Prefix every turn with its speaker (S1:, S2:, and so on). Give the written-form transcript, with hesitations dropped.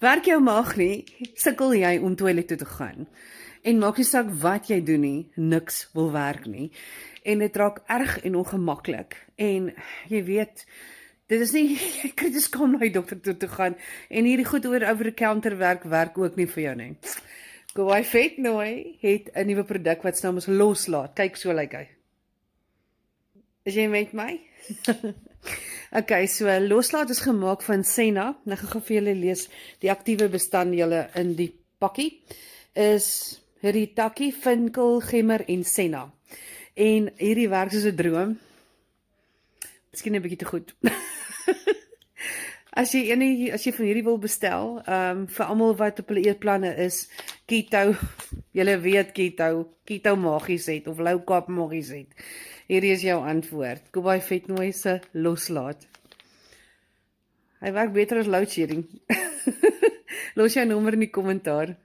S1: Werk jou maag nie, sukkel jy om toilet toe te gaan. En maak nie saak wat jy doen nie, niks wil werk nie. En dit raak erg en ongemaklik. En jy weet, dit is nie, jy kry te skaam na die dokter toe te gaan. En hierdie goed over die counter werk ook nie vir jou nie. Kauai Vetnooi het 'n nuwe produk wat se naam is Loslaat. Kyk, so lyk hy. Is jy met my? Okay, so Loslaat is gemaak van senna. Nou gaan vir julle lees die aktiewe bestanddele in die pakkie. Is Hiritaki, vinkel, gemmer en senna. En hierdie werk soos 'n droom. Miskien 'n bietjie te goed. As jy van hierdie wil bestel, vir almal wat op hulle eetplanne is, keto, julle weet keto magies het of low carb magies het. Hierdie is jou antwoord. Kauai Vetnooi se Loslaat. Hy werk beter as load shedding. Los jou nommer in die kommentaar.